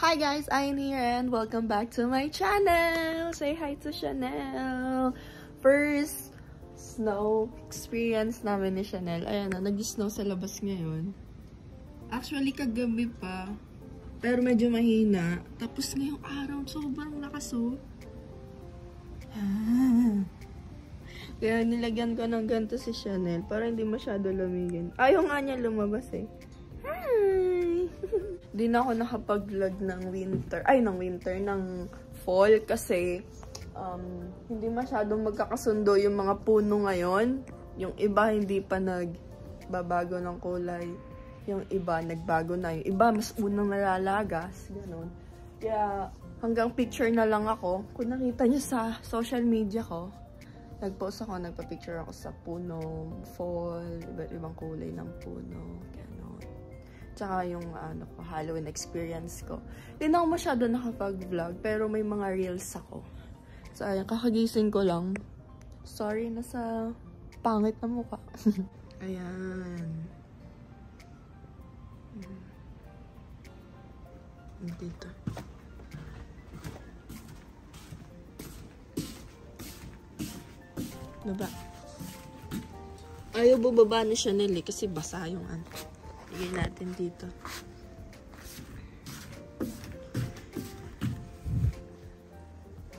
Hi guys, I'm here and welcome back to my channel! Say hi to Chanel! First snow experience namin ni Chanel. Ayan na, nag-snow sa labas ngayon. Actually, kagabi pa. Pero medyo mahina. Tapos ngayong araw, sobrang lakas oh. Kaya nilagyan ko ng ganito si Chanel para hindi masyado lumigin. Ayaw nga niya lumabas eh. Hi! Di na ako nakapag-vlog ng ng fall kasi hindi masyadong magkakasundo yung mga puno ngayon. Yung iba hindi pa nagbabago ng kulay. Yung iba nagbago na. Yung iba mas unang nalalagas. Ganun. Kaya hanggang picture na lang ako. Kung nakita niyo sa social media ko, nag-post ako, nagpa-picture ako sa puno, fall, iba't ibang kulay ng puno. Ganun. Tsaka yung Halloween experience ko. Hindi na ako masyado nakapag-vlog, pero may mga reels ako. So, ayan, kakagising ko lang. Sorry na sa pangit na mukha. Ayan. Dito. Baba. Ayaw bubaba ni Chanel eh, kasi basa yung ano. Lagyan natin dito.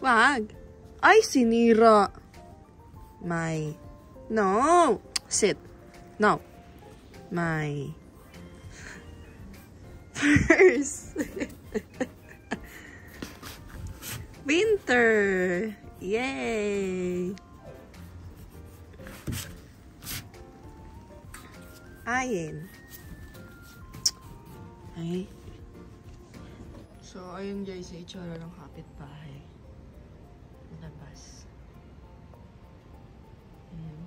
Wag! Ay, sinira! My. No! Sit. No. My. First. Winter! Yay! Ayin. Ay. So, ayun guys, itsura ng kapitbahay. Labas. Ayan.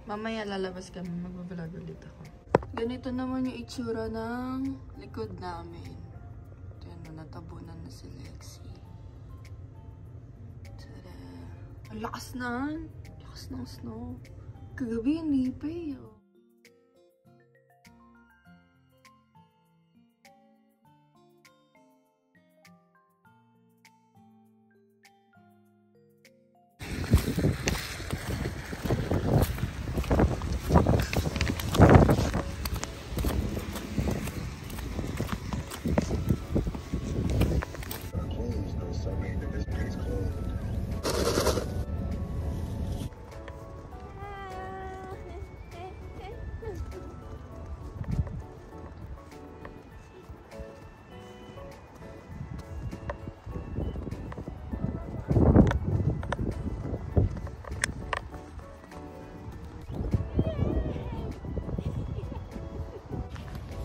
Mamaya lalabas kami, magbablog ulit ako. Ganito naman yung itsura ng likod namin. Ayan, natabunan na si Lexi. Tada! Ang lakas na! Lakas ng snow. Kagabi hindi pa eh.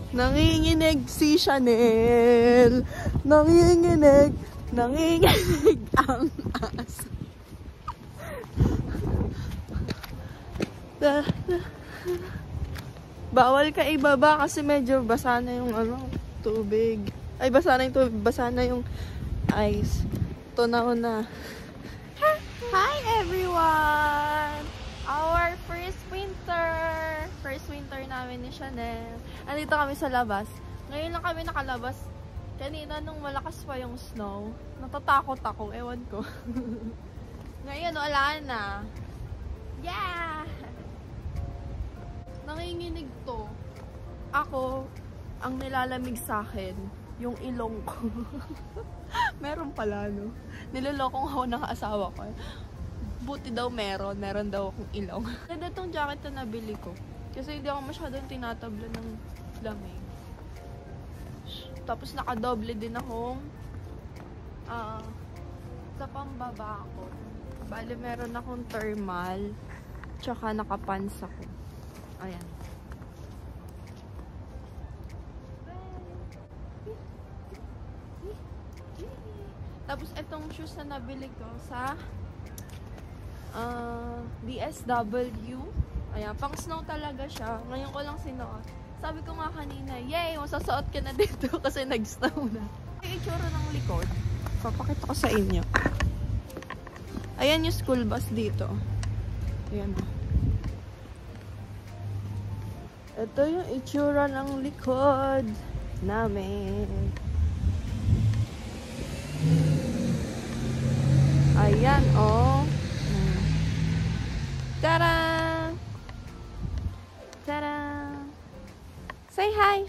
Nanginginig si Chanel. Nanginginig ang aso. Bawal ka ibaba kasi medyo basa na yung tubig. Ay, basa na yung tubig. Basa na yung ice. Ito na una. Hi everyone! Our first winter namin ni Chanel. Andito kami sa labas. Ngayon lang kami nakalabas. Kanina nung malakas pa yung snow, natatakot ako. Ewan ko. Ngayon, wala na. Yeah! Nanginginig to. Ako, ang nilalamig sa akin, yung ilong ko. Meron pala, no? Nilolokong ako ng asawa ko. Buti daw meron daw akong ilong. Ganda tong jacket na nabili ko. Kasi hindi ako masyadong tinatabla ng lamig. Tapos nakadoble din akong sa pambaba ko. Bale, meron akong thermal. Tsaka nakapants ako. Ayan. Tapos itong shoes na nabili ko sa DSW. Ayan, pang snow talaga siya. Ngayon ko lang sinuot. Sabi ko nga kanina, yay, masasuot ka na dito kasi nag-snow na. Yung itsura ng likod, papakita ko sa inyo. Ayan yung school bus dito. Ayan. Ito yung itsura ng likod. namin. Ayan, oh. Tada! Tada! Say hi!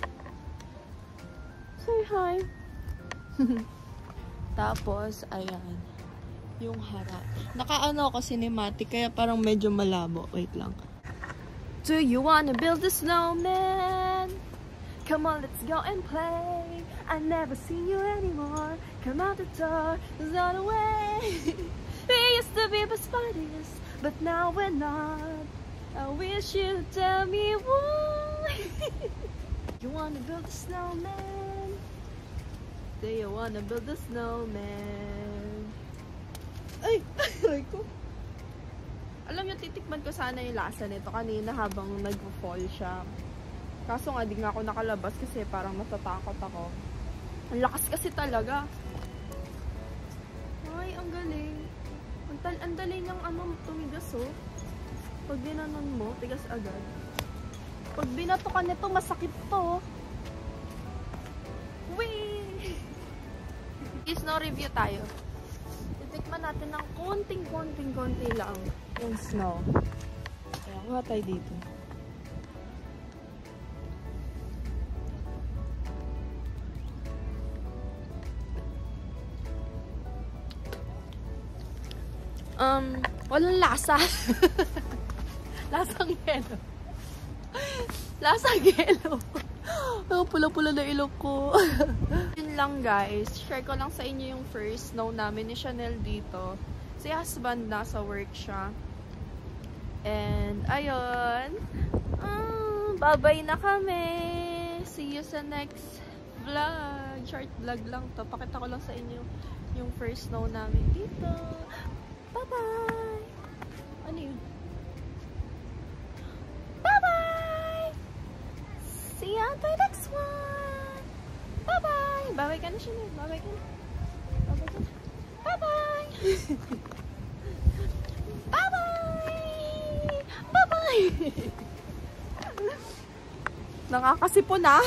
Say hi! Tapos, ayan. Yung harap. Nakaano ako cinematic, kaya parang medyo malabo. Wait lang. Do you wanna build a snowman? Come on, let's go and play. I never see you anymore. Come out the door, there's not a way. We used to be best buddies, but now we're not. I wish you'd tell me why. You wanna build a snowman? Do you wanna build a snowman? Ay! Ay ko. Alam niyo, titikman ko sana yung lasa nito kanina habang nag-fall siya. Kaso nga, di nga ako nakalabas kasi parang matatakot ako. Ang lakas kasi talaga. Ay, ang galing. Ang dali niyang tumigas, oh. Pag dinanon mo, tigas agad. Pag binatukan nito, masakit to. Wee! Snow review tayo. Titikman natin ng konting-konti lang yung snow. Kaya kuha tayo dito. Walang lasa. Lasang yelo. Lasang yelo. Oh, pula-pula na ilok ko. Yun lang guys. Share ko lang sa inyo yung first snow namin ni Chanel dito. Si husband nasa work siya. And ayun. Bye-bye na kami. See you sa next vlog. Short vlog lang to. Pakita ko lang sa inyo yung first snow namin dito. Bye-bye! Ano yun? Bye-bye! See you on the next one! Bye-bye! Bye-bye ka na siya. Bye-bye ka na. Bye-bye ka na. Bye-bye! Bye-bye! Bye-bye! Nakakasipon na!